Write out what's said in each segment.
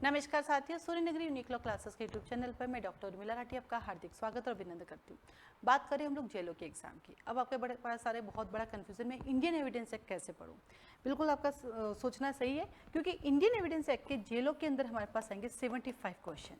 नमस्कार साथियों, सूर्य नगरी यूनिक लॉ क्लासेस के यूट्यूब चैनल पर मैं डॉक्टर उर्मिला राठी आपका हार्दिक स्वागत और अभिनंदन करती हूँ। बात करें हम लोग जेलो के एग्जाम की। अब आपके बहुत बड़ा कंफ्यूजन में इंडियन एविडेंस एक्ट कैसे पढूं। बिल्कुल आपका सोचना सही है, क्योंकि इंडियन एविडेंस एक्ट के जेलो के अंदर हमारे पास आएंगे 75 क्वेश्चन।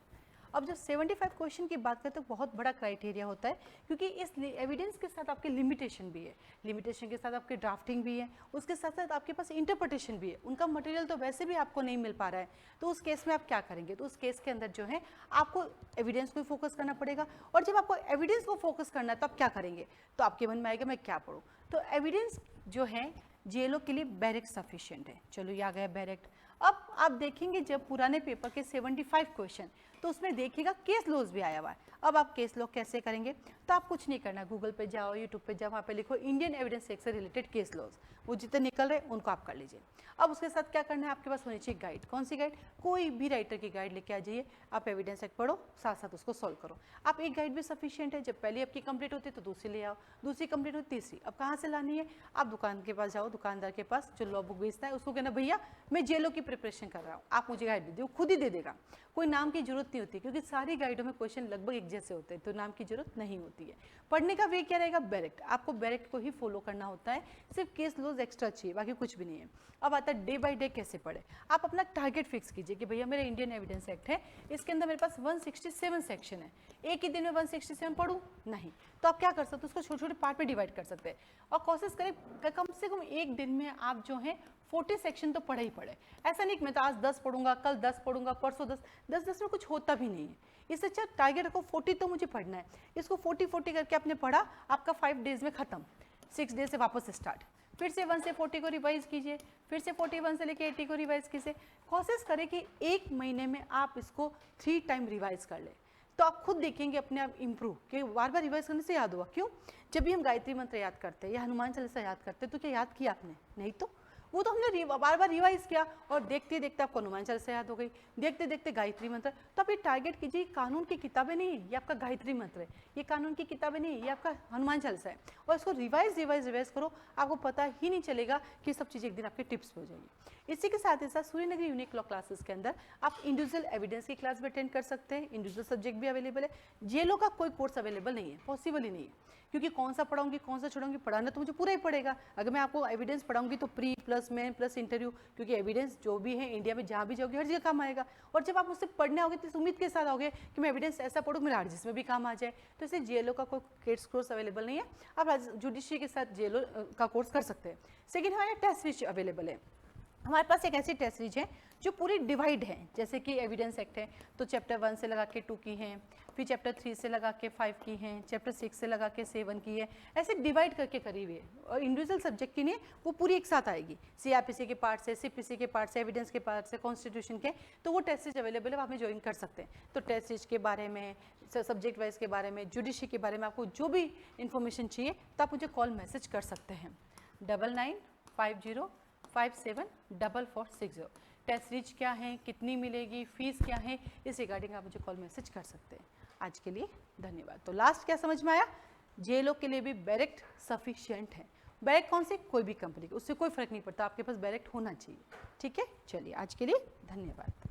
अब जब 75 क्वेश्चन की बात करें तो बहुत बड़ा क्राइटेरिया होता है, क्योंकि इस एविडेंस के साथ आपके लिमिटेशन भी है, लिमिटेशन के साथ आपके ड्राफ्टिंग भी है, उसके साथ साथ आपके पास इंटरप्रिटेशन भी है। उनका मटेरियल तो वैसे भी आपको नहीं मिल पा रहा है, तो उस केस में आप क्या करेंगे? तो उस केस के अंदर जो है आपको एविडेंस को फोकस करना पड़ेगा। और जब आपको एविडेंस को फोकस करना है तो आप क्या करेंगे? तो आपके मन में आएगा मैं क्या पढ़ूँ। तो एविडेंस जो है जेलो के लिए बैरेक्ट सफिशिएंट है। चलो ये आ गया बैरेक्ट। अब आप देखेंगे जब पुराने पेपर के 75 क्वेश्चन, तो उसमें देखिएगा केस लॉज भी आया हुआ है। अब आप केस लॉ कैसे करेंगे? तो आप कुछ नहीं करना, गूगल पे जाओ, यूट्यूब पे जाओ, वहाँ पे लिखो इंडियन एविडेंस एक्ट से रिलेटेड केस लॉज, वो जितने निकल रहे हैं उनको आप कर लीजिए। अब उसके साथ क्या करना है, आपके पास होनी चाहिए गाइड। कौन सी गाइड? कोई भी राइटर की गाइड लेके आ जाइए, आप एविडेंस एक्ट पढ़ो, साथ साथ उसको सॉल्व करो। आप एक गाइड भी सफिशिएंट है, जब पहली आपकी कंप्लीट होती है तो दूसरी ले आओ, दूसरी कंप्लीट होती तीसरी। अब कहाँ से लानी है? आप दुकान के पास जाओ, दुकानदार के पास जो लॉ बुक बेचता है उसको कहना भैया मैं जेलो की प्रिपरेशन कर रहा हूँ, आप मुझे गाइड दे दो, खुद ही दे देगा। कोई नाम की जरूरत नहीं होती, क्योंकि सारी गाइडों में क्वेश्चन लगभग एक जैसे होते हैं, तो नाम की जरूरत नहीं होती है। पढ़ने का वे क्या रहेगा? बैरेक्ट। आपको बैरेक्ट को ही फॉलो करना होता है, सिर्फ केस लॉज एक्स्ट्रा चाहिए, बाकी कुछ भी नहीं है। अब आता है डे बाय डे कैसे पढ़े। आप अपना टारगेट फिक्स कीजिए कि भैया मेरा इंडियन एविडेंस एक्ट है, इसके अंदर मेरे पास 167 सेक्शन है, एक ही दिन में 167 पढ़ूँ? नहीं। तो आप क्या कर सकते हो, उसको छोटे छोटे पार्ट में डिवाइड कर सकते हैं और कोशिश करें कम से कम एक दिन में आप जो है 40 सेक्शन तो पढ़े ही पढ़े। ऐसा नहीं कि मैं तो आज 10 पढ़ूंगा, कल 10 पढ़ूंगा, परसों 10 10 में कुछ होता भी नहीं है। इससे अच्छा टारगेट रखो 40 तो मुझे पढ़ना है। इसको 40 करके आपने पढ़ा, आपका 5 डेज में खत्म, 6 डेज से वापस स्टार्ट। फिर से 1 से 40 को रिवाइज कीजिए, फिर से 41 से लेके 80 को रिवाइज कीजिए। कोशिश करें कि एक महीने में आप इसको 3 टाइम रिवाइज कर ले, तो आप खुद देखेंगे अपने आप इंप्रूव, कि बार बार रिवाइज करने से याद हुआ। क्यों? जब भी हम गायत्री मंत्र याद करते हैं या हनुमान चालीसा याद करते हैं तो क्या याद किया आपने? नहीं, तो वो तो हमने बार बार रिवाइज किया और देखते देखते आपको हनुमान चालीसा याद हो गई, देखते देखते गायत्री मंत्र। तो आप ये टारगेट कीजिए, कानून की किताबें नहीं है, ये आपका गायत्री मंत्र है, ये कानून की किताबें नहीं है, ये आपका हनुमान चालीसा है। और इसको रिवाइज करो, आपको पता ही नहीं चलेगा कि सब चीज़ एक दिन आपके टिप्स पे हो जाएगी। इसी के साथ ही साथ सूर्य नगरी यूनिक लॉ क्लासेस के अंदर आप इंडिविजुअल एविडेंस की क्लास भी अटेंड कर सकते हैं, इंडिविजुअल सब्जेक्ट भी अवेलेबल है। जेलो का कोई कोर्स अवेलेबल नहीं है, पॉसिबल ही नहीं है, क्योंकि कौन सा पढ़ाऊंगी कौन सा छोड़ूंगी, पढ़ाना तो मुझे पूरा ही पड़ेगा। अगर मैं आपको एविडेंस पढ़ाऊंगी तो pre plus main plus interview, क्योंकि एविडेंस जो भी है इंडिया में जहाँ भी जाओगे हर जगह काम आएगा। और जब आप मुझसे पढ़ने आओगे तो उम्मीद के साथ आओगे कि मैं एविडेंस ऐसा पढ़ूँ मेरा आरजीएस में भी काम आ जाए। तो इसलिए जेलो का कोई कोर्स अवेलेबल नहीं है, आप जुडिशरी के साथ जेलो का कोर्स कर सकते हैं। सेकेंड हमारे टेस्ट सीरीज अवेलेबल है। हमारे पास एक ऐसी टेस्ट सीरीज है जो पूरी डिवाइड है, जैसे कि एविडेंस एक्ट है तो चैप्टर 1 से लगा के 2 की हैं, फिर चैप्टर 3 से लगा के 5 की हैं, चैप्टर 6 से लगा के 7 की है, ऐसे डिवाइड करके करी हुई है। और इंडिविजुअल सब्जेक्ट की नहीं, वो पूरी एक साथ आएगी, सीआरपीसी के पार्ट से, सीपीसी के पार्ट से, एविडेंस के पार्ट से, कॉन्स्टिट्यूशन के। तो वो टेस्ट सीरीज अवेलेबल है, आप हमें ज्वाइन कर सकते हैं। तो टेस्ट सीरीज के बारे में, सब्जेक्ट वाइज के बारे में, जुडिशरी के बारे में आपको जो भी इन्फॉर्मेशन चाहिए तो आप मुझे कॉल मैसेज कर सकते हैं 9950574460। टेस्ट सीरीज क्या है, कितनी मिलेगी, फीस क्या है, इस रिगार्डिंग आप मुझे कॉल मैसेज कर सकते हैं। आज के लिए धन्यवाद। तो लास्ट क्या समझ में आया? जेलो के लिए भी बैरेक्ट सफिशिएंट है। बैरेक्ट कौन से? कोई भी कंपनी की, उससे कोई फर्क नहीं पड़ता, आपके पास बैरेक्ट होना चाहिए। ठीक है, चलिए आज के लिए धन्यवाद।